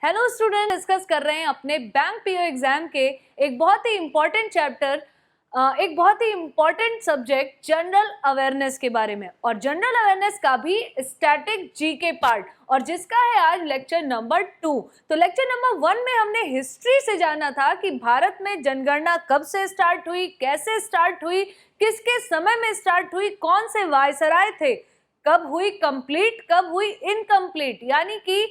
Hello student, discuss कर रहे हैं अपने बैंक पीओ एग्जाम के एक बहुत ही इंपॉर्टेंट चैप्टर, एक बहुत ही इंपॉर्टेंट सब्जेक्ट जनरल अवेयरनेस के बारे में, और जनरल अवेयरनेस का भी स्टैटिक जीके पार्ट, और जिसका है आज लेक्चर नंबर 2। तो लेक्चर नंबर 1 में हमने हिस्ट्री से जाना था कि भारत में जनगणना कब से स्टार्ट हुई, कैसे स्टार्ट हुई, किसके समय में स्टार्ट हुई, कौन से वायसराय थे, कब हुई कंप्लीट, कब हुई इनकम्प्लीट, यानी कि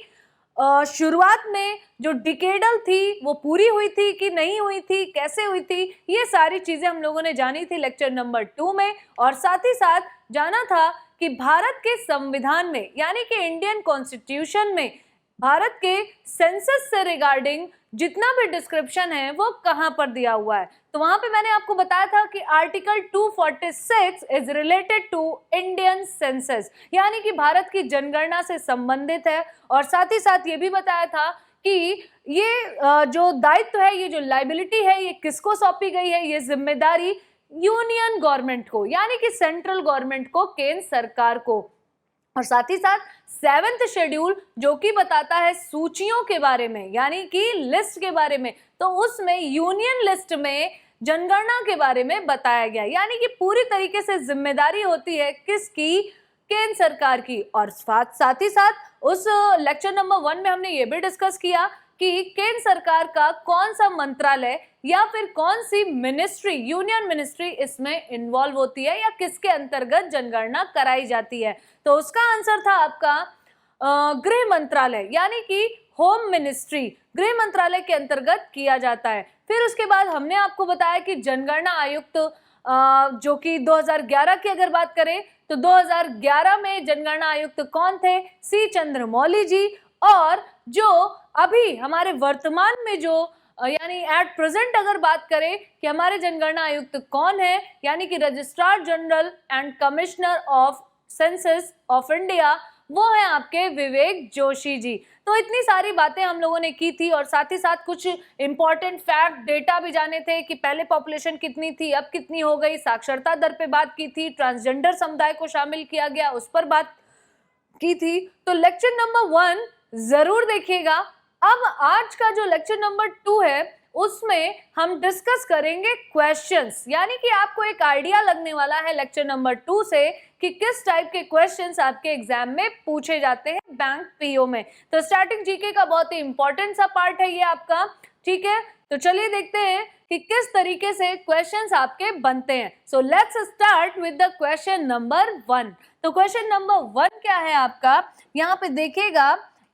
शुरुआत में जो डिकेडल थी वो पूरी हुई थी कि नहीं हुई थी, कैसे हुई थी, ये सारी चीजें हम लोगों ने जानी थी लेक्चर नंबर 2 में। और साथ ही साथ जाना था कि भारत के संविधान में यानी कि इंडियन कॉन्स्टिट्यूशन में भारत के सेंसस से रिगार्डिंग जितना भी डिस्क्रिप्शन है वो कहां पर दिया हुआ है। तो वहां पे मैंने आपको बताया था कि article 246 is related to Indian census, यानी कि भारत की जनगणना से संबंधित है। और साथ ही साथ ये भी बताया था कि ये जो दायित्व है, ये जो लायबिलिटी है, ये किसको सौंपी गई है, ये जिम्मेदारी यूनियन गवर्नमेंट को यानी कि सेंट्रल गवर्नमेंट को, केंद्र सरकार को। और साथ ही साथ 7th शेड्यूल जो कि बताता है सूचियों के बारे में यानी कि लिस्ट के बारे में, तो उसमें यूनियन लिस्ट में जनगणना के बारे में बताया गया, यानी कि पूरी तरीके से जिम्मेदारी होती है किसकी, केंद्र सरकार की। और साथ ही साथ उस लेक्चर नंबर 1 में हमने ये भी डिस्कस किया कि केंद्र सरकार का कौन सा मंत्रालय या फिर कौन सी मिनिस्ट्री, यूनियन मिनिस्ट्री इसमें इन्वॉल्व होती है या किसके अंतर्गत जनगणना कराई जाती है। तो उसका आंसर था आपका गृह मंत्रालय यानी कि होम मिनिस्ट्री, गृह मंत्रालय के अंतर्गत किया जाता है। फिर उसके बाद हमने आपको बताया कि जनगणना आयुक्त जो कि 2011 की अगर बात करें तो 2011 में जनगणना आयुक्त कौन थे, सी चंद्रमौली जी। और जो अभी हमारे वर्तमान में जो यानी एट प्रेजेंट अगर बात करें कि हमारे जनगणना आयुक्त कौन है, यानी कि registrar general and commissioner of census of India, वो है आपके विवेक जोशी जी। तो इतनी सारी बातें हम लोगों ने की थी और साथ ही साथ कुछ इंपॉर्टेंट फैक्ट डेटा भी जाने थे कि पहले पॉपुलेशन कितनी थी, अब कितनी हो गई, साक्षरता दर पे बात की थी, ट्रांसजेंडर समुदाय को शामिल किया गया उस पर बात की थी। तो लेक्चर नंबर 1 जरूर देखिएगा। अब आज का जो लेक्चर नंबर 2 है उसमें हम डिस्कस करेंगे क्वेश्चंस, यानी कि आपको एक आइडिया लगने वाला है लेक्चर नंबर 2 से कि किस टाइप के क्वेश्चंस आपके एग्जाम में पूछे जाते हैं बैंक पीओ में। तो स्टैटिक जीके का बहुत ही इंपॉर्टेंट सा पार्ट है ये आपका, ठीक है। तो चलिए देखते हैं कि किस तरीके से क्वेश्चंस आपके बनते हैं। So let's start with the question number 1। तो क्वेश्चन नंबर 1 क्या है आपका, यहाँ पे देखिएगा,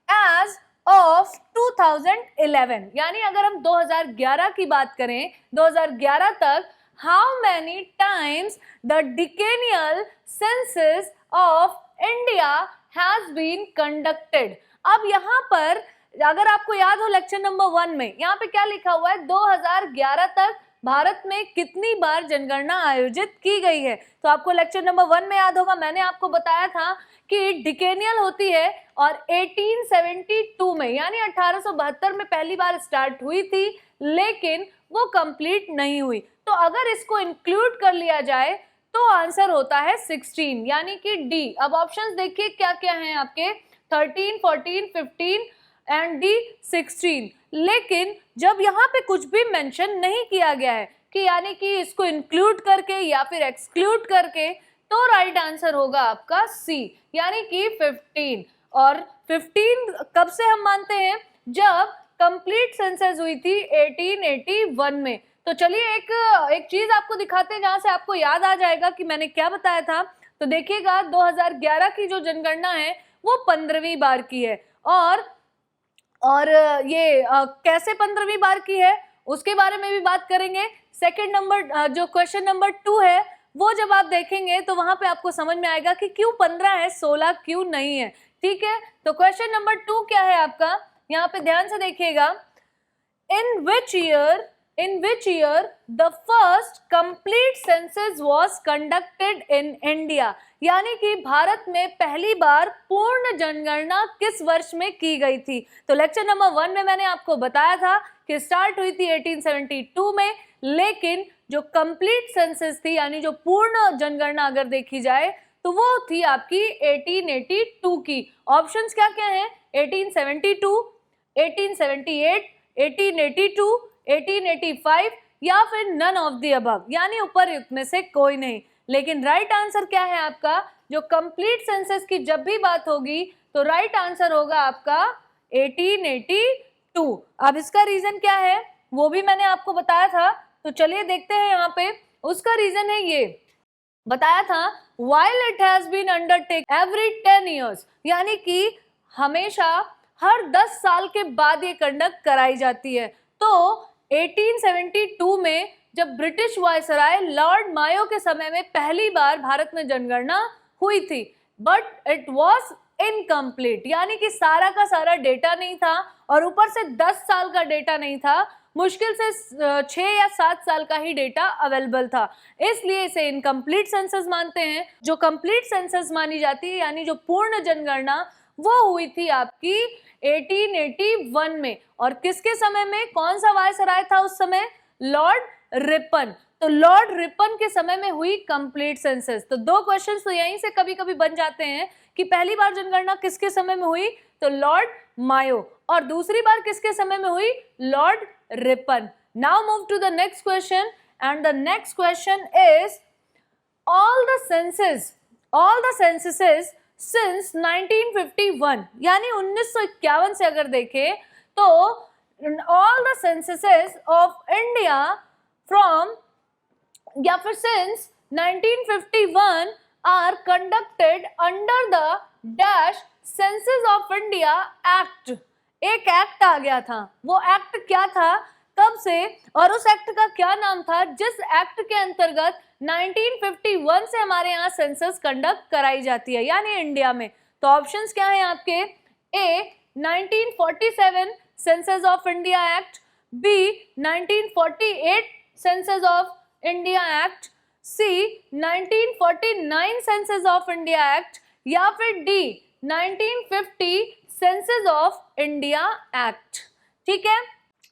एज ऑफ 2011, यानी अगर हम 2011 की बात करें, 2011 तक how many times the decennial census of India has been conducted. अब यहाँ पर अगर आपको याद हो लेक्चर नंबर 1 में यहाँ पे क्या लिखा हुआ है, 2011 तक भारत में कितनी बार जनगणना आयोजित की गई है। तो आपको लेक्चर नंबर 1 में याद होगा, मैंने आपको बताया था कि डिकेनियल होती है और 1872 में यानी 1872 में पहली बार स्टार्ट हुई थी, लेकिन वो कंप्लीट नहीं हुई। तो अगर इसको इंक्लूड कर लिया जाए तो आंसर होता है 16 यानी कि डी। अब ऑप्शंस देखिए क्या क्या हैं आपके, 13, 14, 15 एंड डी 16। लेकिन जब यहाँ पे कुछ भी मेंशन नहीं किया गया है कि यानी कि इसको इंक्लूड करके या फिर एक्सक्लूड करके, तो राइट आंसर होगा आपका सी यानी कि 15। और 15 कब से हम मानते हैं, जब कंप्लीट सेंसस हुई थी 1881 में। तो चलिए एक चीज आपको दिखाते हैं जहां से आपको याद आ जाएगा कि मैंने क्या बताया था। तो देखिएगा 2011 की जो जनगणना है वो 15वीं बार की है, और ये कैसे 15वीं बार की है उसके बारे में भी बात करेंगे। सेकंड नंबर जो क्वेश्चन नंबर 2 है वो जब आप देखेंगे तो वहां पे आपको समझ में आएगा कि क्यों 15 है, 16 क्यों नहीं है, ठीक है। तो क्वेश्चन नंबर 2 क्या है आपका, यहाँ पे ध्यान से देखिएगा, इन which year the first complete census was conducted in India, यानी कि भारत में पहली बार पूर्ण जनगणना किस वर्ष में की गई थी। तो लेक्चर नंबर 1 में मैंने आपको बताया था कि स्टार्ट हुई थी 1872 में, लेकिन जो कंप्लीट सेंसस थी यानी जो पूर्ण जनगणना अगर देखी जाए तो वो थी आपकी 1882 की। ऑप्शंस क्या क्या हैं, 1872, 1878, 1882, 1885 या फिर नन ऑफ द अबव, यानी उपरयुक्त में से कोई नहीं। लेकिन राइट आंसर क्या है आपका, जो कंप्लीट सेंसस की जब भी बात होगी तो राइट आंसर होगा आपका 1882। अब इसका रीजन क्या है वो भी मैंने आपको बताया था, तो चलिए देखते हैं यहाँ पे। उसका रीजन है ये बताया था, while it has been undertaken every 10 years, यानी कि हमेशा हर 10 साल के बाद ये कंडक्ट कराई जाती है। तो 1872 में जब ब्रिटिश वायसराय लॉर्ड मायो के समय में पहली बार भारत में जनगणना हुई थी, बट इट वॉज इनकम्प्लीट, यानी कि सारा का सारा डेटा नहीं था और ऊपर से 10 साल का डेटा नहीं था, मुश्किल से 6 या 7 साल का ही डेटा अवेलेबल था, इसलिए इसे इनकम्प्लीट सेंसस मानते हैं। जो कंप्लीट सेंसस मानी जाती है यानी जो पूर्ण जनगणना वो हुई थी आपकी 1881 में। और किसके समय में, कौन सा वायसराय था उस समय, लॉर्ड रिपन। तो लॉर्ड रिपन के समय में हुई कंप्लीट सेंसस। तो दो क्वेश्चंस तो यहीं से कभी कभी बन जाते हैं कि पहली बार जनगणना किसके समय में हुई, तो लॉर्ड मायो, और दूसरी बार किसके समय में हुई, Lord Ripon. Now move to the next question, and the next question is all the censuses since 1951, यानी 1951 से अगर देखें तो all the censuses of India from या फिर since 1951 are conducted under the dash Census of India Act। एक act आ गया था, वो एक्ट क्या था, कब से, और उस एक्ट का क्या नाम था जिस एक्ट के अंतर्गत 1951 से हमारे यहाँ सेंसस कंडक्ट कराई जाती है, यानी इंडिया में। तो ऑप्शंस क्या हैं आपके, A 1947 census of India act, B 1948 census of India act, C 1949 census of India act, या फिर D 1950 census of India act. ठीक है,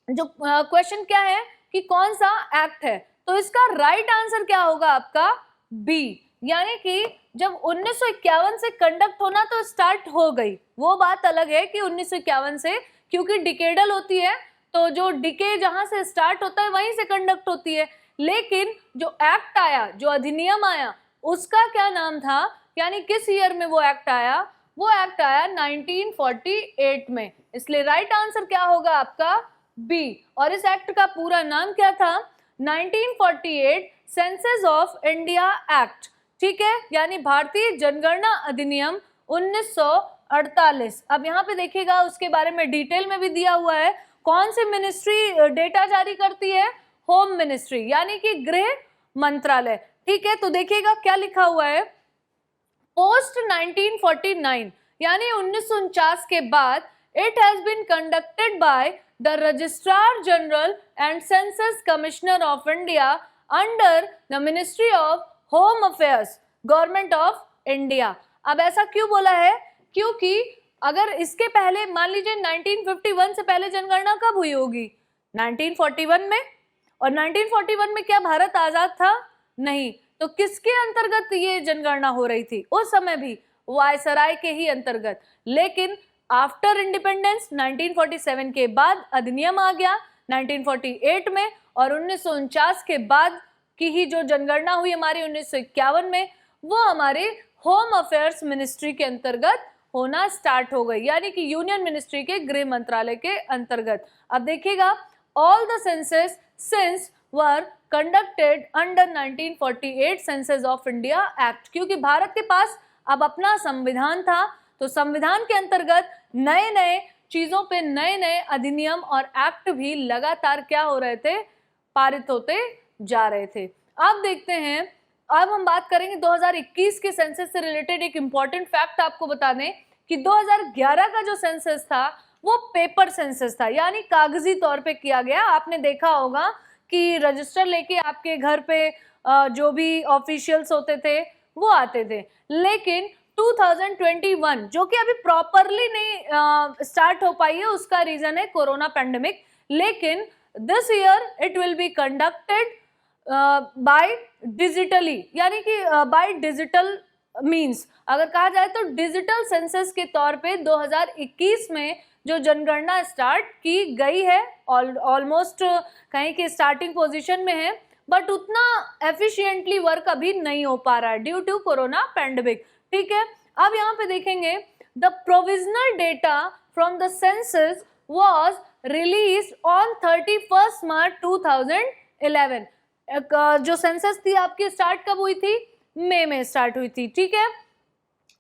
जो क्वेश्चन क्या है कि कौन सा एक्ट है, तो इसका राइट आंसर क्या होगा आपका, बी, यानी कि जब 1951 से कंडक्ट होना तो स्टार्ट हो गई, वो बात अलग है कि 1951 से, क्योंकि डिकेडल होती है तो जो डिके जहां से स्टार्ट होता है वहीं से कंडक्ट होती है। लेकिन जो एक्ट आया, जो अधिनियम आया, उसका क्या नाम था, यानी किस ईयर में वो एक्ट आया, वो एक्ट आया 1948 में, इसलिए राइट आंसर क्या होगा आपका, बी। और इस एक्ट का पूरा नाम क्या था, 1948 सेंसस ऑफ इंडिया एक्ट। ठीक है, यानी भारतीय जनगणना अधिनियम 1948। अब यहाँ पे देखिएगा उसके बारे में डिटेल में भी दिया हुआ है, कौन सी मिनिस्ट्री डेटा जारी करती है, होम मिनिस्ट्री, यानी कि गृह मंत्रालय। ठीक है, तो देखिएगा क्या लिखा हुआ है, पोस्ट 1949 यानी 1949 के बाद it has been conducted by the registrar general and census commissioner of India under the ministry of home affairs, government of India. अब ऐसा क्यों बोला है, क्योंकि अगर इसके पहले मान लीजिए 1951 से पहले जनगणना कब हुई होगी, 1941 में, और 1941 में क्या भारत आजाद था, नहीं, तो किसके अंतर्गत ये जनगणना हो रही थी, उस समय भी वायसराय के ही अंतर्गत। लेकिन आफ्टर इंडिपेंडेंस 1947 के बाद अधिनियम आ गया 1948 में, और 1949 के बाद की ही जो जनगणना हुई हमारी 1951 में, वो हमारे होम अफेयर्स मिनिस्ट्री के अंतर्गत होना स्टार्ट हो गई, यानी कि यूनियन मिनिस्ट्री के गृह मंत्रालय के अंतर्गत। अब देखिएगा, all the census since were conducted under 1948 census of India act, क्योंकि भारत के पास अब अपना संविधान था, तो संविधान के अंतर्गत नए नए चीजों पे नए नए अधिनियम और एक्ट भी लगातार क्या हो रहे थे, पारित होते जा रहे थे। अब देखते हैं, अब हम बात करेंगे 2021 के सेंसस से रिलेटेड एक इंपॉर्टेंट फैक्ट आपको बता दें कि 2011 का जो सेंसस था वो पेपर सेंसस था, यानी कागजी तौर पे किया गया। आपने देखा होगा कि रजिस्टर लेके आपके घर पे जो भी ऑफिशियल्स होते थे वो आते थे, लेकिन 2021 जो कि अभी प्रॉपरली नहीं स्टार्ट हो पाई है, उसका रीजन है कोरोना पैंडेमिक, लेकिन this year it will be conducted by digitally, यानी कि बाय डिजिटल मींस अगर कहा जाए तो डिजिटल सेंसस के तौर पे 2021 में जो जनगणना स्टार्ट की गई है, ऑलमोस्ट कहीं की स्टार्टिंग पोजीशन में है, बट उतना एफिशिएंटली वर्क अभी नहीं हो पा रहा है ड्यू टू कोरोना पैंडेमिक। ठीक है, अब यहाँ पे देखेंगे the provisional data from the census was released on 31 मार्च 2011। जो सेंसस थी आपकी स्टार्ट कब हुई थी? मई में स्टार्ट हुई थी। ठीक है,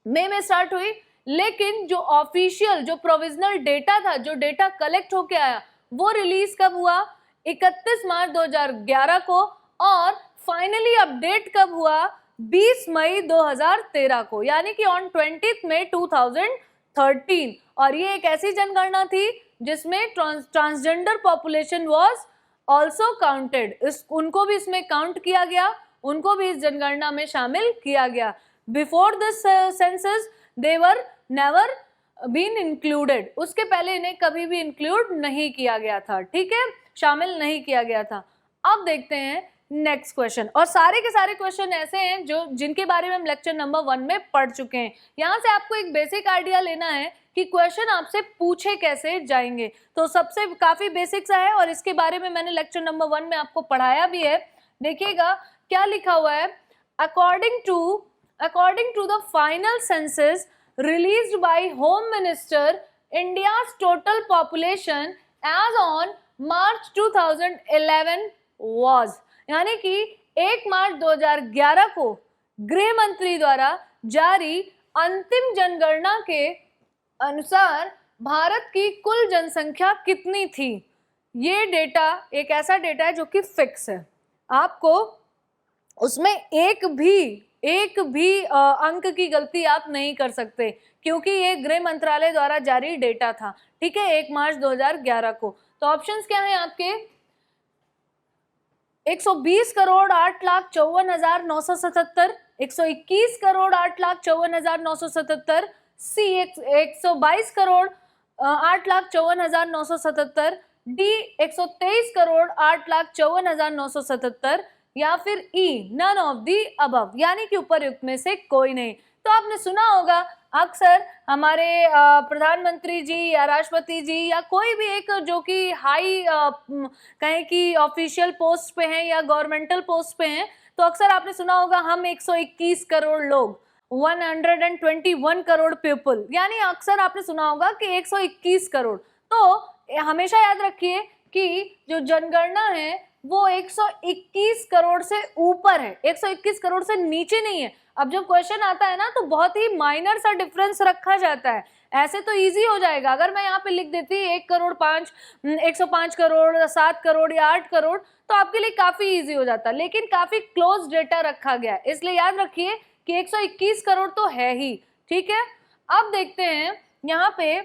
मई में स्टार्ट हुई, लेकिन जो ऑफिशियल जो प्रोविजनल डेटा था, जो डेटा कलेक्ट होके आया, वो रिलीज कब हुआ? 31 मार्च 2011 को। और फाइनली अपडेट कब हुआ? 20 मई 2013 को, यानी कि ऑन 20 मई 2013। और ये एक ऐसी जनगणना थी जिसमें transgender population was also counted, उनको भी इसमें काउंट किया गया, उनको भी इस जनगणना में शामिल किया गया। Before this census they were never been included, उसके पहले इन्हें कभी भी इंक्लूड नहीं किया गया था। ठीक है, शामिल नहीं किया गया था। अब देखते हैं नेक्स्ट क्वेश्चन, और सारे के सारे क्वेश्चन ऐसे हैं जो जिनके बारे में हम लेक्चर नंबर 1 में पढ़ चुके हैं। यहाँ से आपको एक बेसिक आइडिया लेना है कि क्वेश्चन आपसे पूछे कैसे जाएंगे। तो सबसे काफी बेसिक सा है और इसके बारे में मैंने लेक्चर नंबर 1 में आपको पढ़ाया भी है। देखिएगा क्या लिखा हुआ है, according to the final census released by Home Minister, India's total population as on March 2011 was, यानी कि 1 मार्च 2011 को गृह मंत्री द्वारा जारी अंतिम जनगणना के अनुसार भारत की कुल जनसंख्या कितनी थी। ये डेटा एक ऐसा डेटा है जो कि फिक्स है, आपको उसमें एक भी अंक की गलती आप नहीं कर सकते, क्योंकि ये गृह मंत्रालय द्वारा जारी डेटा था। ठीक है, 1 मार्च 2011 को। तो ऑप्शंस क्या हैं आपके? 120 करोड़ 8,54,977, 121 करोड़ 8,54,977, सी 122 करोड़ 8,54,977, डी 123 करोड़ 8,54,977, या फिर E none of the above, यानी कि उपर्युक्त में से कोई नहीं। तो आपने सुना होगा अक्सर हमारे प्रधानमंत्री जी या राष्ट्रपति जी या कोई भी एक जो कि हाई कहें कि ऑफिशियल पोस्ट पे हैं या गवर्नमेंटल पोस्ट पे हैं, तो अक्सर आपने सुना होगा हम 121 करोड़ लोग, 121 करोड़ पीपल, यानी अक्सर आपने सुना होगा कि 121 करोड़। तो हमेशा याद रखिए कि जो जनगणना है वो 121 करोड़ से ऊपर है, 121 करोड़ से नीचे नहीं है। अब जब क्वेश्चन आता है ना तो बहुत ही माइनर सा डिफरेंस रखा जाता है। ऐसे तो इजी हो जाएगा, अगर मैं यहाँ पे लिख देती 1 करोड़ 5, 105 करोड़, 7 करोड़ या 8 करोड़, तो आपके लिए काफी इजी हो जाता, लेकिन काफी क्लोज डेटा रखा गया है, इसलिए याद रखिए कि 121 करोड़ तो है ही। ठीक है, अब देखते हैं यहाँ पे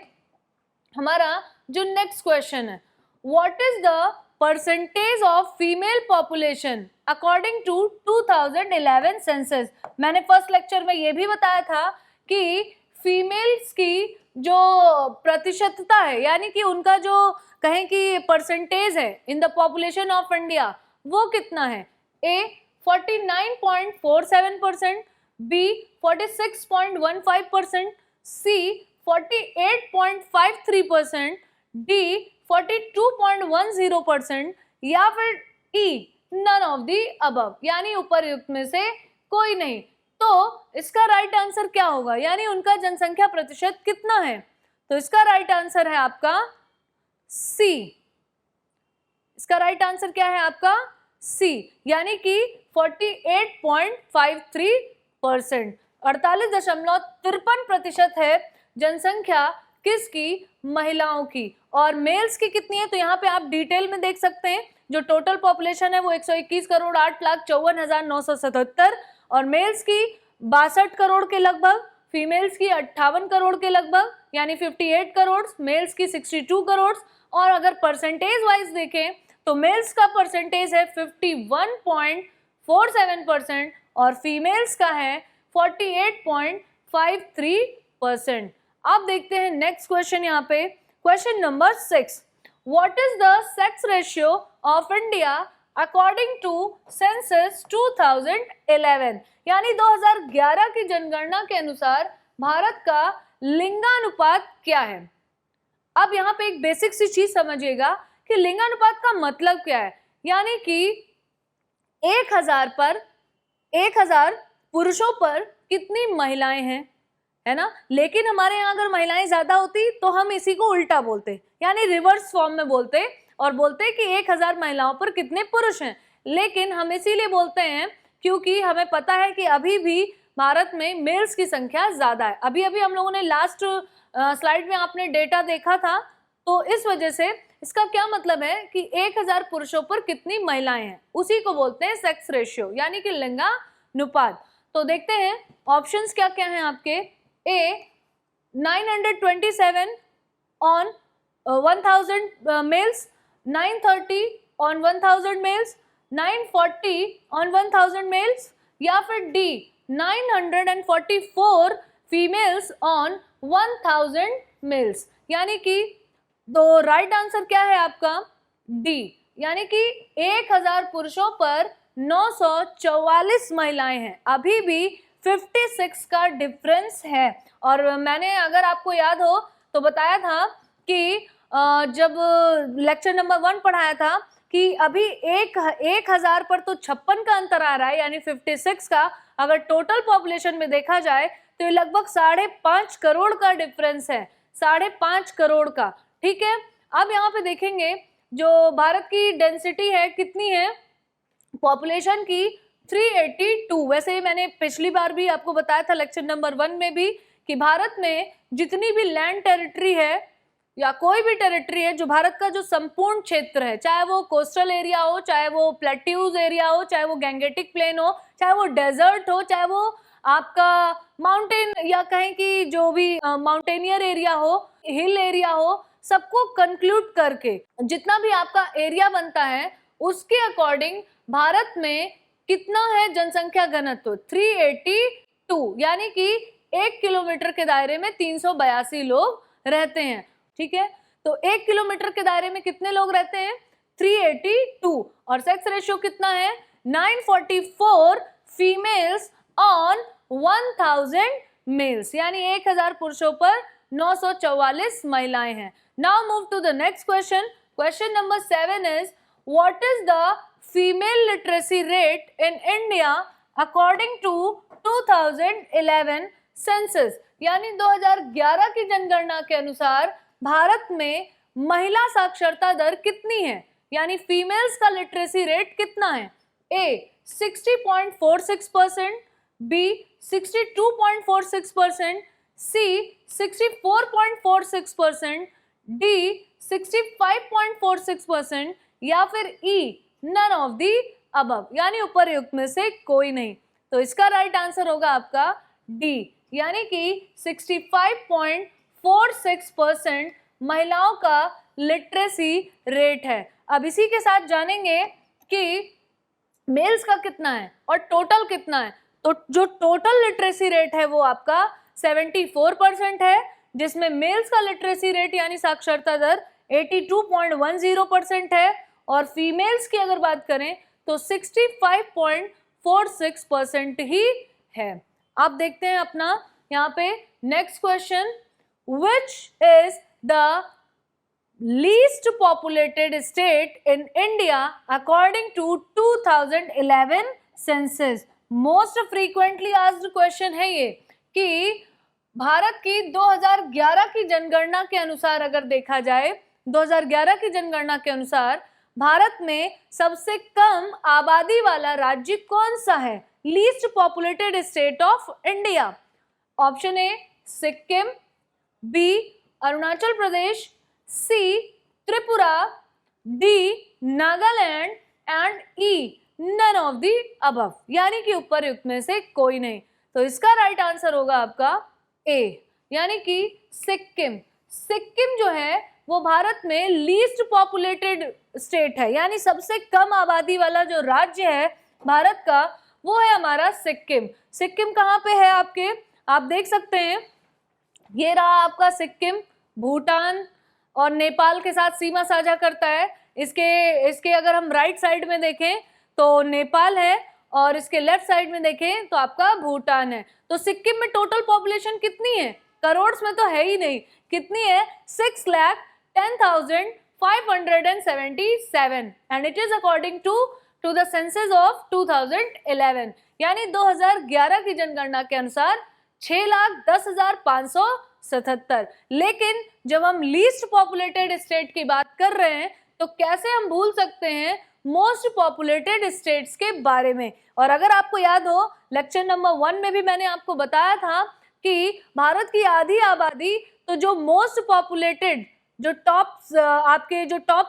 हमारा जो नेक्स्ट क्वेश्चन है, what is the percentage of female population according to 2011 census. मैंने फर्स्ट लेक्चर में ये भी बताया था कि फीमेल्स की जो प्रतिशतता है, यानी कि उनका जो कहें कि परसेंटेज है in the population of India, वो कितना है? ए 49.47%, बी 46.15%, सी 48.53%, डी 42.10%, या फिर E none of the above, यानी उपर्युक्त में से कोई नहीं। तो इसका राइट आंसर क्या होगा, यानी उनका जनसंख्या प्रतिशत कितना है? तो इसका राइट आंसर है आपका सी। इसका राइट आंसर क्या है आपका? सी, यानी कि 48.53%, 48.53% है जनसंख्या किसकी? महिलाओं की। और मेल्स की कितनी है? तो यहाँ पे आप डिटेल में देख सकते हैं, जो टोटल पॉपुलेशन है वो 121 करोड़ 8,54,977 और मेल्स की 62 करोड़ के लगभग, फीमेल्स की 58 करोड़ के लगभग, यानी 58 करोड़, मेल्स की 62 करोड़। और अगर परसेंटेज वाइज देखें तो मेल्स का परसेंटेज है 51.47% और फीमेल्स का है 48.53%। अब देखते हैं नेक्स्ट क्वेश्चन यहाँ पे, question number 6, what is the sex ratio of India according to census 2011, यानी 2011 की जनगणना के अनुसार भारत का लिंगानुपात क्या है? अब यहाँ पे एक बेसिक सी चीज समझिएगा कि लिंगानुपात का मतलब क्या है, यानी कि 1000 पुरुषों पर कितनी महिलाएं हैं, है ना। लेकिन हमारे यहाँ अगर महिलाएं ज्यादा होती तो हम इसी को उल्टा बोलते, यानी रिवर्स फॉर्म में बोलते और बोलते कि 1000 महिलाओं पर कितने पुरुष हैं। लेकिन हम इसीलिए बोलते हैं क्योंकि हमें पता है कि अभी भी भारत में मेल्स की संख्या ज्यादा है। अभी अभी हम लोगों ने लास्ट स्लाइड में आपने डेटा देखा था, तो इस वजह से इसका क्या मतलब है कि 1000 पुरुषों पर कितनी महिलाएं हैं, उसी को बोलते हैं सेक्स रेशियो, यानी कि लिंगानुपात। तो देखते हैं ऑप्शंस क्या क्या हैं आपके। A 927 on 1000 males, 930 on 1000 males, 940 on 1000 males, या फिर डी 944 फीमेल्स ऑन 1000 मेल्स। यानी कि तो राइट आंसर क्या है आपका, डी, यानी कि 1000 पुरुषों पर 944 महिलाएं हैं। अभी भी 56 का डिफरेंस है। और मैंने अगर आपको याद हो तो बताया था कि जब लेक्चर नंबर 1 पढ़ाया था कि अभी 1000 पर तो 56 का अंतर आ रहा है, यानी 56 का। अगर टोटल पॉपुलेशन में देखा जाए तो ये लगभग 5.5 करोड़ का डिफरेंस है, 5.5 करोड़ का। ठीक है, अब यहाँ पे देखेंगे जो भारत की डेंसिटी है कितनी है पॉपुलेशन की, 382। वैसे मैंने पिछली बार भी आपको बताया था लेक्चर नंबर 1 में भी कि भारत में जितनी भी लैंड टेरिटरी है या कोई भी टेरिटरी है, जो भारत का जो संपूर्ण क्षेत्र है, चाहे वो कोस्टल एरिया हो, चाहे वो प्लेट्यूज एरिया हो, चाहे वो गैंगेटिक प्लेन हो, चाहे वो डेजर्ट हो, चाहे वो आपका माउंटेन या कहें कि जो भी माउंटेनियर एरिया हो, हिल एरिया हो, सबको कंक्लूड करके जितना भी आपका एरिया बनता है उसके अकॉर्डिंग भारत में कितना है जनसंख्या घनत्व, 382, यानी कि 1 किलोमीटर के दायरे में 382 लोग रहते हैं। ठीक है, तो 1 किलोमीटर के दायरे में कितने लोग रहते हैं, 382। और सेक्स रेशियो कितना है, 944 फीमेल्स ऑन 1000 मेल्स, यानी 1000 पुरुषों पर 944 महिलाएं हैं। Now move to the next question. Question number 7 is what is the female literacy rate in India according to 2011 census, यानी 2011 की जनगणना के अनुसार भारत में महिला साक्षरता दर कितनी है, यानी फीमेल्स का लिटरेसी रेट कितना है। ए 60.46%, बी 62.46%, सी 64.46%, डी 65.46%, या फिर E none of the above, यानी उपर्युक्त में से कोई नहीं। तो इसका राइट आंसर होगा आपका डी, यानी कि 65.46% महिलाओं का लिटरेसी रेट है। अब इसी के साथ जानेंगे कि मेल्स का कितना है और टोटल कितना है। तो जो टोटल लिटरेसी रेट है वो आपका 74% है, जिसमें मेल्स का लिटरेसी रेट यानी साक्षरता दर 82.10% है, और फीमेल्स की अगर बात करें तो 65.46% ही है। आप देखते हैं अपना यहाँ पे next question, which is the least populated state in India according to 2011 census। Most frequently asked question है ये कि भारत की 2011 की जनगणना के अनुसार अगर देखा जाए, 2011 की जनगणना के अनुसार भारत में सबसे कम आबादी वाला राज्य कौन सा है, least populated state of India. Option A Sikkim, B Arunachal Pradesh, C Tripura, D Nagaland, and E none of the above, यानी कि उपर्युक्त में से कोई नहीं। तो इसका राइट आंसर होगा आपका ए, यानी कि सिक्किम। सिक्किम जो है वो भारत में लीस्ट पॉपुलेटेड स्टेट है, यानी सबसे कम आबादी वाला जो राज्य है भारत का वो है हमारा सिक्किम। सिक्किम कहाँ पे है आपके, आप देख सकते हैं, ये रहा आपका सिक्किम, भूटान और नेपाल के साथ सीमा साझा करता है। इसके अगर हम राइट साइड में देखें तो नेपाल है, और इसके लेफ्ट साइड में देखें तो आपका भूटान है। तो सिक्किम में टोटल पॉपुलेशन कितनी है, करोड़ में तो है ही नहीं। कितनी है? 6,10,577 and it is according to the census of 2011, यानी 2011 की जनगणना के अनुसार 6,10,577। लेकिन जब हम लीस्ट पॉपुलेटेड स्टेट की बात कर रहे हैं तो कैसे हम भूल सकते हैं मोस्ट पॉपुलेटेड स्टेट्स के बारे में। और अगर आपको याद हो, लेक्चर नंबर 1 में भी मैंने आपको बताया था कि भारत की आधी आबादी, तो जो मोस्ट पॉपुलेटेड जो टॉप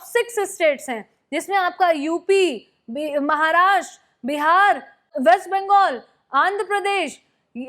6 स्टेट्स हैं, जिसमें आपका यूपी, महाराष्ट्र, बिहार, वेस्ट बंगाल, आंध्र प्रदेश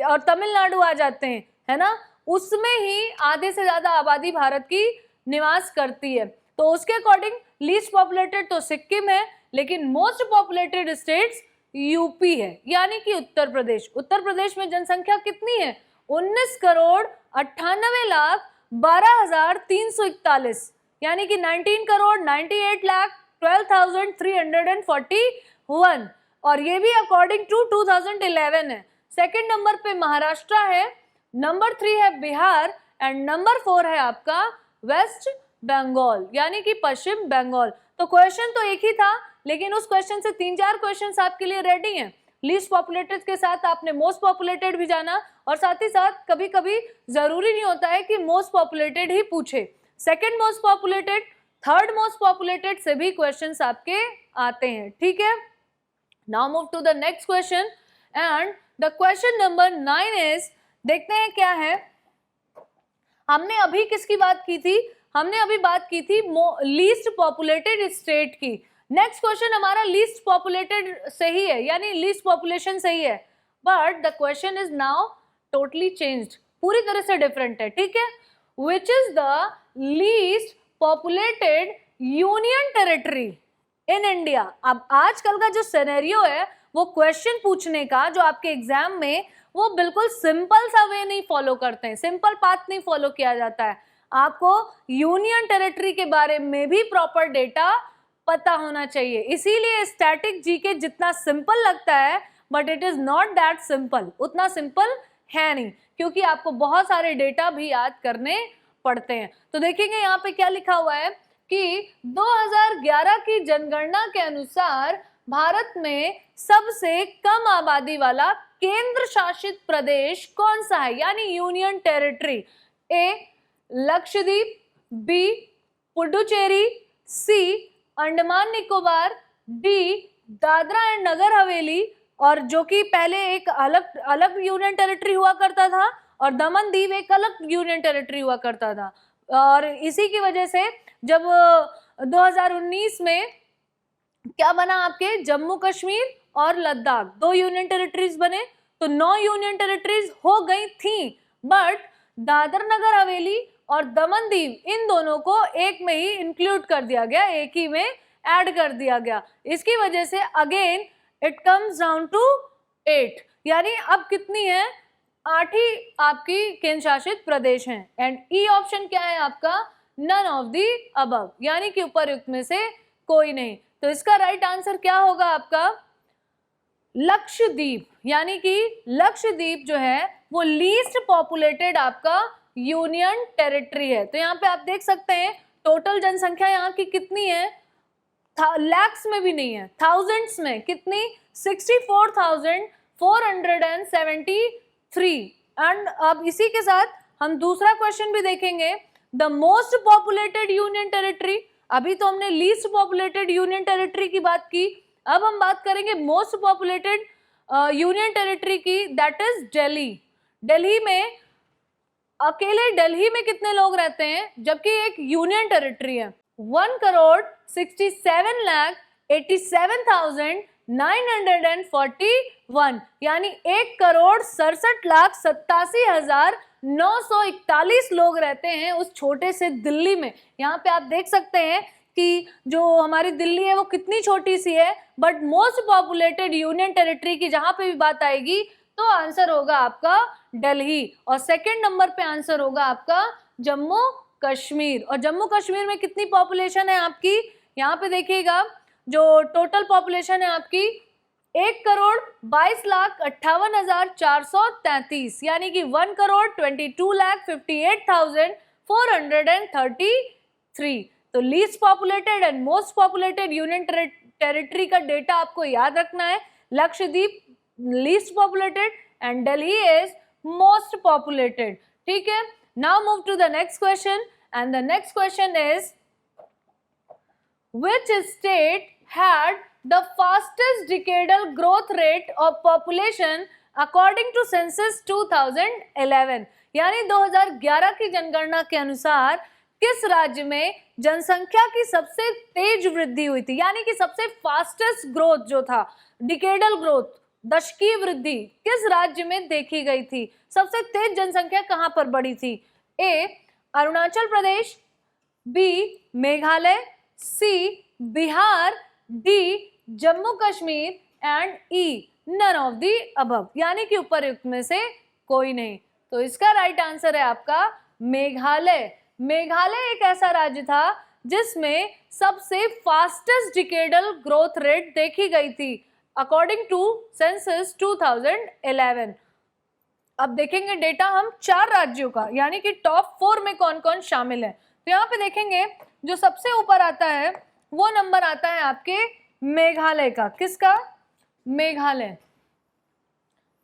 और तमिलनाडु आ जाते हैं, है ना, उसमें ही आधे से ज्यादा आबादी भारत की निवास करती है। तो उसके अकॉर्डिंग लीस्ट पॉपुलेटेड तो सिक्किम है, लेकिन मोस्ट पॉपुलेटेड स्टेट्स यूपी है, यानी कि उत्तर प्रदेश। उत्तर प्रदेश में जनसंख्या कितनी है? 19,98,12,341, यानी कि 19,98,12,341, और ये भी अकॉर्डिंग टू 2011 है। सेकंड नंबर पे महाराष्ट्र है, नंबर 3 है बिहार एंड नंबर 4 है आपका वेस्ट बंगाल, यानी कि पश्चिम बंगाल। तो क्वेश्चन तो एक ही था, लेकिन उस क्वेश्चन से 3-4 क्वेश्चंस आपके लिए रेडी हैं। लीस्ट पॉपुलेटेड के साथ आपने मोस्ट पॉपुलेटेड भी जाना, और साथ ही साथ कभी कभी जरूरी नहीं होता है कि मोस्ट पॉपुलेटेड ही पूछे, second most populated, third most populated से भी क्वेश्चंस आपके आते हैं। ठीक है, now move to the next question and the question number 9 is, देखते हैं क्या है। हमने अभी किसकी बात की थी? हमने अभी बात की थी लीस्ट पॉपुलेटेड स्टेट की। नेक्स्ट क्वेश्चन हमारा लीस्ट पॉपुलेटेड से ही है, यानी लीस्ट पॉपुलेशन से ही है, but the question is now totally changed, पूरी तरह से डिफरेंट है। ठीक है, which is the least populated union territory in India. अब आजकल का जो सिनेरियो है, वो क्वेश्चन पूछने का जो आपके एग्जाम में, वो बिल्कुल सिंपल सा वे नहीं फॉलो करते हैं, सिंपल पाथ नहीं फॉलो किया जाता है। आपको यूनियन टेरिटरी के बारे में भी प्रॉपर डेटा पता होना चाहिए। इसीलिए स्टैटिक जीके जितना सिंपल लगता है, but it is not that simple, उतना सिंपल है नहीं, क्योंकि आपको बहुत सारे डेटा भी याद करने पड़ते हैं। तो देखेंगे यहाँ पे क्या लिखा हुआ है कि 2011 की जनगणना के अनुसार भारत में सबसे कम आबादी वाला केंद्र शासित प्रदेश कौन सा है, यानी union territory. A Lakshadweep, B Puducherry, C Andaman Nicobar, D Dadra and Nagar Haveli, और जो कि पहले एक अलग यूनियन टेरिटरी हुआ करता था, और दमन दीव एक अलग यूनियन टेरिटरी हुआ करता था। और इसी की वजह से जब 2019 में क्या बना, आपके जम्मू कश्मीर और लद्दाख 2 यूनियन टेरिटरीज बने, तो 9 यूनियन टेरिटरीज हो गई थी, बट दादर नगर हवेली और दमन दीव इन दोनों को एक में ही इंक्लूड कर दिया गया, एक ही में ऐड कर दिया गया। इसकी वजह से again it comes down to 8, यानी अब कितनी है, 8 ही आपकी केंद्र शासित प्रदेश हैं। एंड ई ऑप्शन क्या है आपका, नन ऑफ द अबव, यानी कि उपरयुक्त में से कोई नहीं। तो इसका राइट आंसर क्या होगा आपका, लक्षद्वीप, यानी कि लक्षद्वीप जो है वो लीस्ट पॉपुलेटेड आपका यूनियन टेरिटरी है। तो यहाँ पे आप देख सकते हैं टोटल जनसंख्या यहाँ की कितनी है, लैक्स में भी नहीं है, थाउजेंड्स में, कितनी, 64,473। एंड अब इसी के साथ हम दूसरा क्वेश्चन भी देखेंगे, the most populated union territory. अभी तो हमने लीस्ट पॉपुलेटेड यूनियन टेरिटरी की बात की, अब हम बात करेंगे मोस्ट पॉपुलेटेड यूनियन टेरिटरी की, दैट इज दिल्ली। दिल्ली में अकेले दिल्ली में कितने लोग रहते हैं, जबकि एक यूनियन टेरिटरी है, 1,67,87,941, यानी 1,67,87,941 लोग रहते हैं उस छोटे से दिल्ली में। यहाँ पे आप देख सकते हैं कि जो हमारी दिल्ली है वो कितनी छोटी सी है, but most populated union territory की जहां पे भी बात आएगी तो आंसर होगा आपका दिल्ली, और सेकंड नंबर पे आंसर होगा आपका जम्मू कश्मीर। और जम्मू कश्मीर में कितनी पॉपुलेशन है आपकी, यहाँ पे देखिएगा जो टोटल पॉपुलेशन है आपकी 1,22,58,433 यानी कि 1,22,58,433। तो least populated and most populated union territory का डेटा आपको याद रखना है। Lakshadweep least populated and Delhi is most populated. ठीक है, now move to the next question and the next question is which state had the fastest decadal growth rate of population according to census 2011 यानी 2011 की जनगणना के अनुसार किस राज्य में जनसंख्या की सबसे तेज वृद्धि हुई थी, यानी कि सबसे फास्टेस्ट ग्रोथ जो था, डिकेडल ग्रोथ, दशकीय वृद्धि किस राज्य में देखी गई थी, सबसे तेज जनसंख्या कहां पर बढ़ी थी? A Arunachal Pradesh, B Meghalaya, C Bihar, D Jammu Kashmir and E none of the above यानी कि उपरयुक्त में से कोई नहीं। तो इसका राइट आंसर है आपका मेघालय। मेघालय एक ऐसा राज्य था जिसमें सबसे फास्टेस्ट डिकेडल ग्रोथ रेट देखी गई थी अकॉर्डिंग टू सेंसस 2011। अब देखेंगे डेटा हम 4 राज्यों का, यानी कि टॉप 4 में कौन कौन शामिल है। तो यहाँ पे देखेंगे जो सबसे ऊपर आता है वो नंबर आता है आपके मेघालय का। किसका? मेघालय।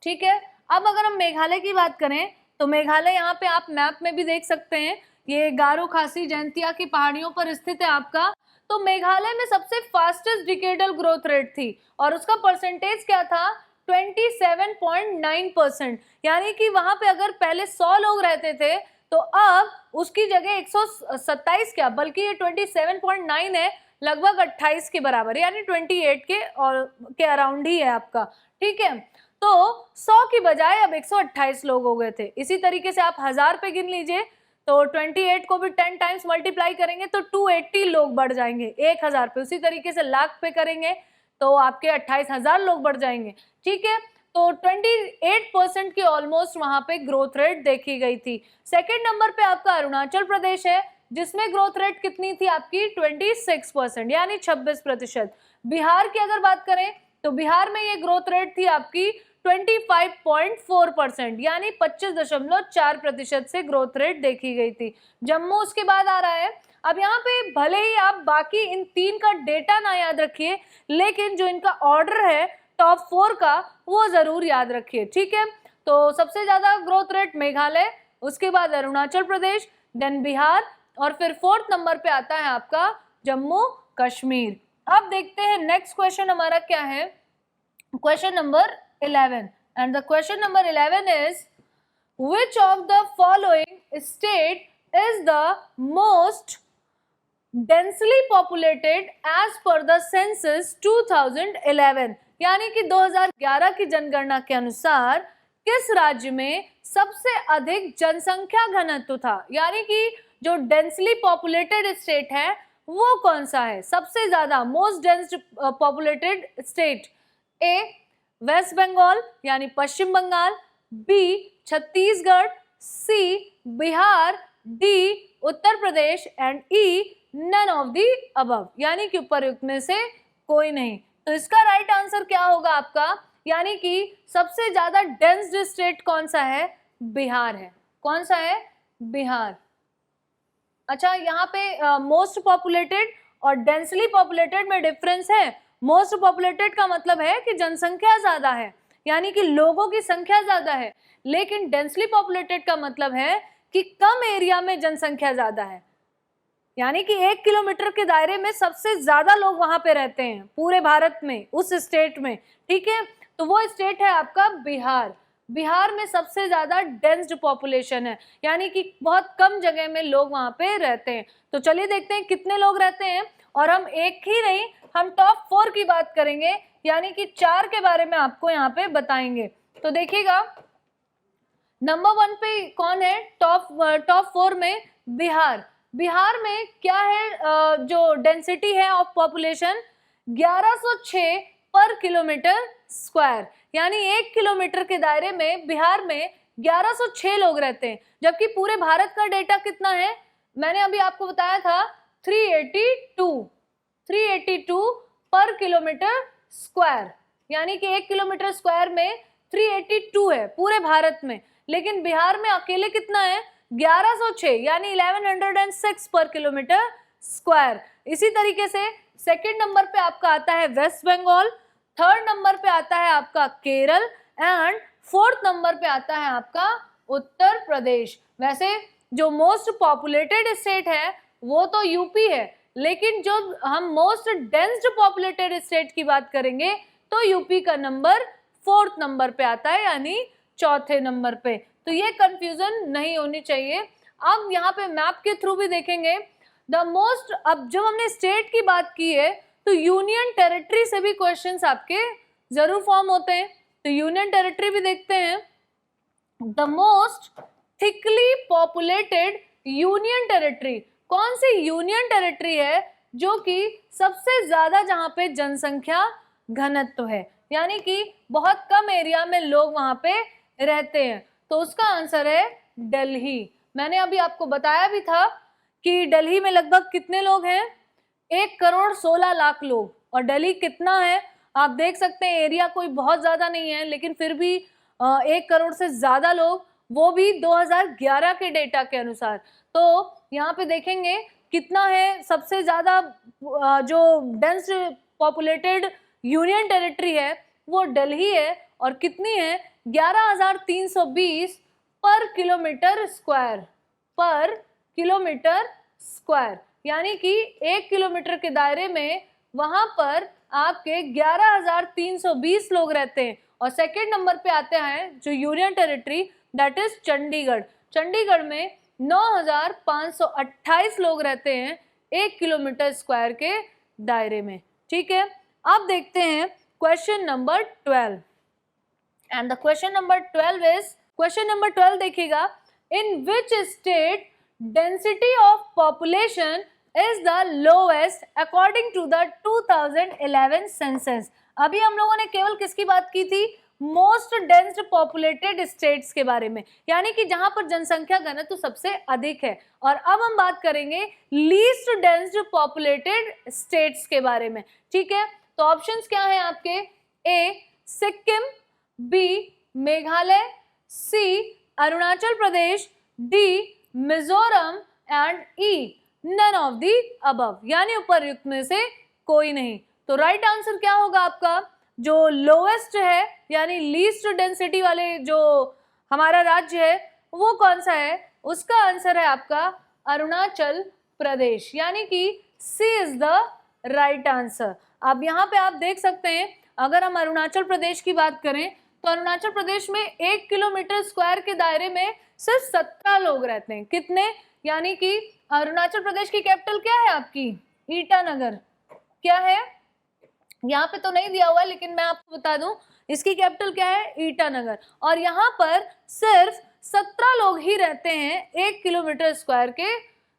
ठीक है, अब अगर हम मेघालय की बात करें तो मेघालय यहाँ पे आप मैप में भी देख सकते हैं, ये गारो खासी जयंतिया की पहाड़ियों पर स्थित है आपका। तो मेघालय में सबसे फास्टेस्ट डिकेडल ग्रोथ रेट थी और उसका परसेंटेज क्या था? 27.9%। यानी कि वहां पे अगर पहले 100 लोग रहते थे तो अब उसकी जगह 127 क्या बल्कि ये 27.9 है, लगभग 28 के बराबर, यानी 28 के अराउंड ही है आपका। ठीक है, तो 100 की बजाय अब 128 लोग हो गए थे। इसी तरीके से आप 1000 पे गिन लीजिए तो 28 को भी 10 टाइम्स मल्टीप्लाई करेंगे तो 280 लोग बढ़ जाएंगे 1000 पे। उसी तरीके से लाख पे करेंगे तो आपके 28,000 लोग बढ़ जाएंगे। ठीक है, तो 28% की ऑलमोस्ट वहां पे ग्रोथ रेट देखी गई थी। सेकेंड नंबर पे आपका अरुणाचल प्रदेश है जिसमें ग्रोथ रेट कितनी थी आपकी? 26% यानी 26%। बिहार की अगर बात करें तो बिहार में ये ग्रोथ रेट थी आपकी 25.4% यानी 25.4% से ग्रोथ रेट देखी गई थी। जम्मू उसके बाद आ रहा है। अब यहाँ पे भले ही आप बाकी इन 3 का डेटा ना याद रखिए, लेकिन जो इनका ऑर्डर है टॉप 4 का वो जरूर याद रखिए। ठीक है, तो सबसे ज्यादा ग्रोथ रेट मेघालय, उसके बाद अरुणाचल प्रदेश, देन बिहार और फिर 4th नंबर पे आता है आपका जम्मू कश्मीर। अब देखते हैं नेक्स्ट क्वेश्चन हमारा क्या है, question number 11 and the question number 11 is which of the following state is the most densely populated as per the census 2011 यानी कि 2011 की जनगणना के अनुसार किस राज्य में सबसे अधिक जनसंख्या घनत्व था, यानी कि जो डेंसली पॉपुलेटेड स्टेट है वो कौन सा है, सबसे ज्यादा most dense populated state? A West Bengal यानी Paschim Bangal, B Chhattisgarh, C Bihar, D Uttar Pradesh and E none of the above यानी कि उपरयुक्त में से कोई नहीं। तो इसका राइट आंसर क्या होगा आपका, यानी कि सबसे ज्यादा डेंस स्टेट कौन सा है? बिहार है। कौन सा है? बिहार। अच्छा, यहाँ पे मोस्ट पॉपुलेटेड और डेंसली पॉपुलेटेड में डिफरेंस है। मोस्ट पॉपुलेटेड का मतलब है कि जनसंख्या ज्यादा है, यानी कि लोगों की संख्या ज्यादा है, लेकिन डेंसली पॉपुलेटेड का मतलब है कि कम एरिया में जनसंख्या ज्यादा है, यानी कि 1 किलोमीटर के दायरे में सबसे ज्यादा लोग वहां पे रहते हैं पूरे भारत में, उस स्टेट में। ठीक है, तो वो स्टेट है आपका बिहार। बिहार में सबसे ज्यादा डेंस्ड पॉपुलेशन है, यानी कि बहुत कम जगह में लोग वहां पे रहते हैं। तो चलिए देखते हैं कितने लोग रहते हैं, और हम एक ही नहीं, हम टॉप 4 की बात करेंगे, यानी कि 4 के बारे में आपको यहाँ पे बताएंगे। तो देखिएगा नंबर 1 पे कौन है टॉप 4 में? बिहार। बिहार में क्या है जो डेंसिटी है ऑफ पॉपुलेशन? 1106 पर किलोमीटर स्क्वायर, यानी 1 किलोमीटर के दायरे में बिहार में 1106 लोग रहते हैं, जबकि पूरे भारत का डेटा कितना है? मैंने अभी आपको बताया था 382 पर किलोमीटर स्क्वायर, यानी कि 1 किलोमीटर स्क्वायर में 382 है पूरे भारत में, लेकिन बिहार में अकेले कितना है 1106 यानी 1106 पर किलोमीटर स्क्वायर। इसी तरीके से सेकंड नंबर पे आपका आता है वेस्ट बंगाल, थर्ड नंबर पे आता है आपका केरल एंड फोर्थ नंबर पे आता है आपका उत्तर प्रदेश। वैसे जो मोस्ट पॉपुलेटेड स्टेट है वो तो यूपी है, लेकिन जो हम मोस्ट डेंस्ड पॉपुलेटेड स्टेट की बात करेंगे तो यूपी का नंबर फोर्थ नंबर पे आता है यानी चौथे नंबर पे। तो ये कंफ्यूजन नहीं होनी चाहिए। अब यहाँ पे मैप के थ्रू भी देखेंगे द मोस्ट, अब जब हमने स्टेट की बात की है तो यूनियन टेरिटरी से भी क्वेश्चंस आपके जरूर फॉर्म होते हैं, तो यूनियन टेरिटरी भी देखते हैं। The most thickly populated union territory, कौन सी यूनियन टेरिटरी है जो कि सबसे ज्यादा जहां पे जनसंख्या घनत्व है, यानी कि बहुत कम एरिया में लोग वहां पे रहते हैं, तो उसका आंसर है दिल्ली। मैंने अभी आपको बताया भी था कि दिल्ली में लगभग कितने लोग हैं 1,16,00,000 लोग, और दिल्ली कितना है आप देख सकते हैं, एरिया कोई बहुत ज्यादा नहीं है लेकिन फिर भी 1 करोड़ से ज्यादा लोग, वो भी 2011 के डेटा के अनुसार। तो यहाँ पे देखेंगे कितना है सबसे ज्यादा जो डेंस पॉपुलेटेड यूनियन टेरिटरी है वो दिल्ली है, और कितनी है 11,320 पर किलोमीटर स्क्वायर, पर किलोमीटर स्क्वायर, यानी कि 1 किलोमीटर के दायरे में वहां पर आपके 11,320 लोग रहते हैं। और सेकेंड नंबर पे आते हैं जो union territory that is Chandigarh. Chandigarh में 9,528 लोग रहते हैं 1 किलोमीटर स्क्वायर के दायरे में। ठीक है, अब देखते हैं question number 12 and the question number 12 is, question number 12 देखिएगा, in which state density of population is the lowest according to the 2011 census. अभी हम लोगों ने केवल किसकी बात की थी, मोस्ट डेंस्ड पॉपुलेटेड स्टेट्स के बारे में, यानी कि जहां पर जनसंख्या घनत्व सबसे अधिक है। और अब हम बात करेंगे लीस्ट डेंस्ड पॉपुलेटेड स्टेट्स के बारे में। ठीक है, तो ऑप्शंस क्या हैं आपके, A Sikkim, B Meghalaya, C Arunachal Pradesh, D Mizoram and E none of the above, यानी उपर्युक्त में से कोई नहीं। तो राइट आंसर क्या होगा आपका, जो लोएस्ट है यानी लीस्ट डेंसिटी वाले जो हमारा राज्य है वो कौन सा है, उसका आंसर है आपका अरुणाचल प्रदेश, यानी कि सी इज द राइट आंसर। अब यहाँ पे आप देख सकते हैं, अगर हम अरुणाचल प्रदेश की बात करें तो अरुणाचल प्रदेश में 1 किलोमीटर स्क्वायर के दायरे में सिर्फ 17 लोग रहते हैं। कितने, यानी कि अरुणाचल प्रदेश की कैपिटल क्या है आपकी, ईटानगर। क्या है, यहाँ पे तो नहीं दिया हुआ है लेकिन मैं आपको बता दूं, इसकी कैपिटल क्या है, ईटानगर, और यहाँ पर सिर्फ 17 लोग ही रहते हैं 1 किलोमीटर स्क्वायर के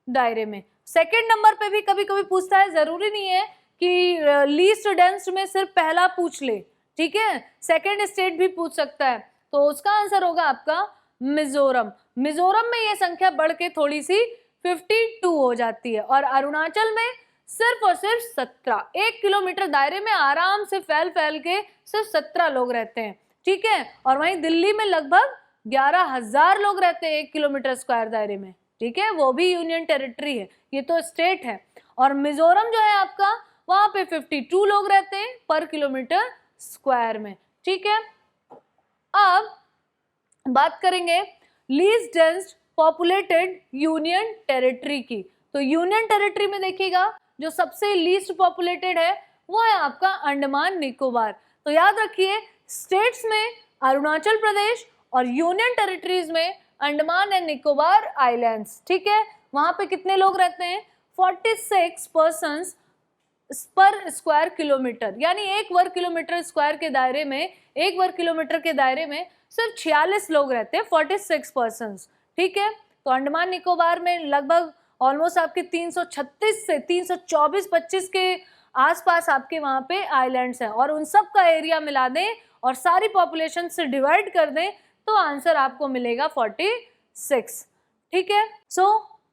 दायरे में। सेकंड नंबर पे भी कभी कभी पूछता है, जरूरी नहीं है कि लीस्ट डेंस में सिर्फ पहला पूछ ले, ठीक है, सेकंड स्टेट भी पूछ सकता है। तो उसका आंसर होगा आपका मिजोरम। मिजोरम में ये संख्या बढ़ के थोड़ी सी 52 हो जाती है, और अरुणाचल में सिर्फ और सिर्फ 17, 1 किलोमीटर दायरे में आराम से फैल फैल के सिर्फ 17 लोग रहते हैं। ठीक है, और वहीं दिल्ली में लगभग 11,000 लोग रहते हैं 1 किलोमीटर स्क्वायर दायरे में। ठीक है, वो भी यूनियन टेरिटरी है, ये तो स्टेट है। और मिजोरम जो है आपका, वहां पे 52 लोग रहते हैं पर किलोमीटर स्क्वायर में। ठीक है, अब बात करेंगे least densed populated union territory की। तो यूनियन टेरिटरी में देखिएगा जो सबसे लीस्ट पॉपुलेटेड है वो है आपका अंडमान निकोबार। तो याद रखिए, स्टेट्स में अरुणाचल प्रदेश और यूनियन टेरिटरीज में अंडमान एंड निकोबार आइलैंड्स। ठीक है, वहां पे कितने लोग रहते हैं, 46 पर्सन्स पर स्क्वायर किलोमीटर, यानी 1 वर्ग किलोमीटर स्क्वायर के दायरे में, 1 वर्ग किलोमीटर के दायरे में सिर्फ 46 लोग रहते हैं, 46 पर्सन्स। ठीक है, तो अंडमान निकोबार में लगभग ऑलमोस्ट आपके 336 से 324-25 के आसपास आपके वहां पे आइलैंड्स हैं, और उन सब का एरिया मिला दें और सारी पॉपुलेशन से डिवाइड कर दें तो आंसर आपको मिलेगा 46। ठीक है, सो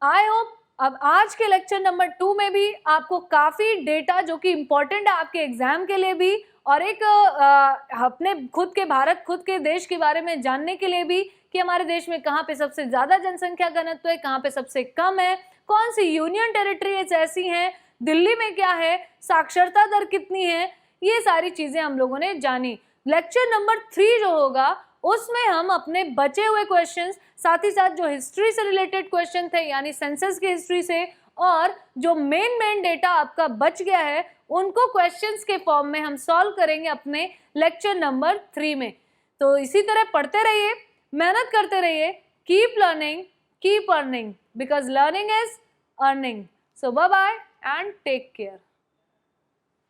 आई होप अब आज के लेक्चर नंबर 2 में भी आपको काफी डेटा जो कि इम्पोर्टेंट है आपके एग्जाम के लिए भी, और एक अपने खुद के भारत, खुद के देश के बारे में जानने के लिए भी कि हमारे देश में कहाँ पे सबसे ज्यादा जनसंख्या घनत्व है, कहाँ पे सबसे कम है, कौन सी यूनियन टेरिटरीज ऐसी हैं, दिल्ली में क्या है, साक्षरता दर कितनी है, ये सारी चीजें हम लोगों ने जानी। लेक्चर नंबर 3 जो होगा उसमें हम अपने बचे हुए क्वेश्चंस, साथ ही साथ जो हिस्ट्री से रिलेटेड क्वेश्चन थे यानी सेंसस की हिस्ट्री से, और जो मेन डेटा आपका बच गया है उनको क्वेश्चंस के फॉर्म में हम सॉल्व करेंगे अपने लेक्चर नंबर 3 में। तो इसी तरह पढ़ते रहिए, मेहनत करते रहिए, keep learning, keep earning, because learning is earning. So bye bye and take care.